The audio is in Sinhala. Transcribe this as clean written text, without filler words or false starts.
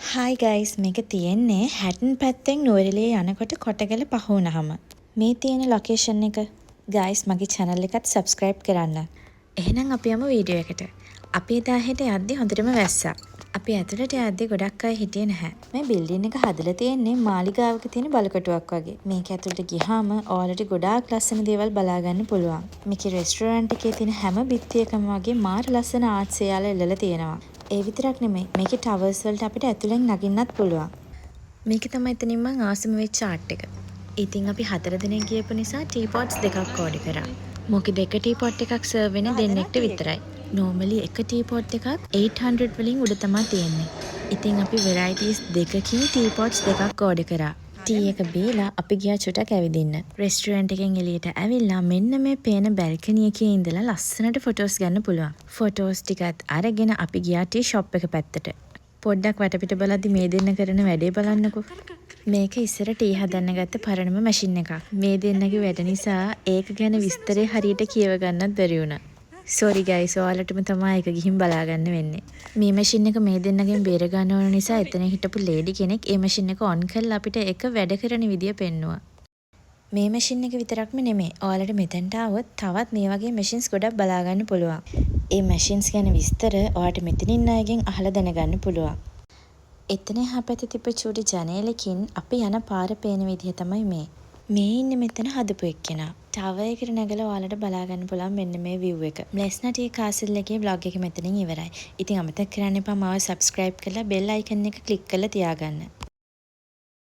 හයි ගයිස් මේක තියෙන්නේ හැටන් පැත්තෙන් නුවරඑළිය යනකොට කොටගල පහ වුණාම මේ තියෙන ලොකේෂන් එක ගයිස් මගේ channel එකත් subscribe කරන්න. එහෙනම් අපි යමු වීඩියෝ එකට. අපි එදා හෙට යද්දි හොඳටම වැස්සා. අපි ඇතුළට යද්දි ගොඩක් අය හිටියේ නැහැ. මේ බිල්ඩින් එක හදලා තියෙන්නේ මාලිගාවක තියෙන බලකොටුවක් වගේ. මේක ඇතුළට ගියාම ඔයාලට ගොඩාක් ලස්සන දේවල් බලා ගන්න පුළුවන්. මේකේ රෙස්ටුරන්ට් එකේ තියෙන හැම බිත්තියකම වගේ මාර ලස්සන ආර්ට්ස් එයාලා එල්ලලා තියෙනවා. ඒ විතරක් නෙමෙයි මේකේ ටවර්ස් වලට අපිට ඇතුලෙන් නගින්නත් පුළුවන්. මේක තමයි එතනින් මං ආසම වෙච්ච ආර්ට් එක. ඉතින් අපි 4 දිනක් ගියපු නිසා ටී පොට්ස් දෙකක් ඕඩර් කරා. මොකද එක ටී පොට් එකක් සර්ව් වෙන්නේ දෙන්නෙක්ට විතරයි. normally එක ටී පොට් එකක් 800 වලින් උඩ තමයි තියෙන්නේ. ඉතින් අපි varieties දෙකකින් ටී පොට්ස් දෙකක් ඕඩර් කරා. ටී එක බීලා අපි ගියා චුටක් ඇවිදින්න. රෙස්ටුරන්ට් එකෙන් එළියට ඇවිල්ලා මෙන්න මේ පේන බැල්කනි එකේ ඉඳලා ලස්සනට ෆොටෝස් ගන්න පුළුවන්. ෆොටෝස් ටිකත් අරගෙන අපි ගියා ටී ෂොප් එක පැත්තට. පොඩ්ඩක් වටපිට බලද්දි මේ දෙන්න කරන වැඩේ බලන්නකෝ. මේක ඉස්සර ටී හදන්න ගත්ත පරණම මැෂින් එකක්. මේ දෙන්නගේ වැඩ නිසා ඒක ගැන විස්තරේ හරියට කියව ගන්නත් බැරි වුණා. සෝරි ගයිස් ඔයාලටම තමයි ඒක ගිහින් බලා ගන්න වෙන්නේ. මේ මැෂින් එක මේ දෙන්නගෙන් බේර ගන්න ඕන නිසා එතන හිටපු ලේඩි කෙනෙක් ඒ මැෂින් එක ඔන් කරලා අපිට ඒක වැඩ කරන විදිය පෙන්නුවා. මේ මැෂින් එක විතරක්ම නෙමෙයි. ඔයාලට මෙතෙන්ට આવොත් තවත් මේ වගේ මැෂින්ස් ගොඩක් බලා ගන්න පුළුවන්. ඒ මැෂින්ස් ගැන විස්තර ඔයාලට මෙතන ඉන්න අයගෙන් අහලා දැනගන්න පුළුවන්. එතන එහා පැත්තේ තිබ්බ චූටි ජනේලකින් අපි යන පාර පේන විදිය තමයි මේ. මේ ඉන්නේ මෙතන හදපු එක්කෙනා. ටවර් එකට නැගලා ඔයාලට බලා ගන්න පුළුවන් මෙන්න මේ view එක. Lesna Tea Castle එකේ vlog එක මෙතනින් ඉවරයි. ඉතින් අමතක කරන්න එපා මාව subscribe කරලා bell icon එක click කරලා තියාගන්න.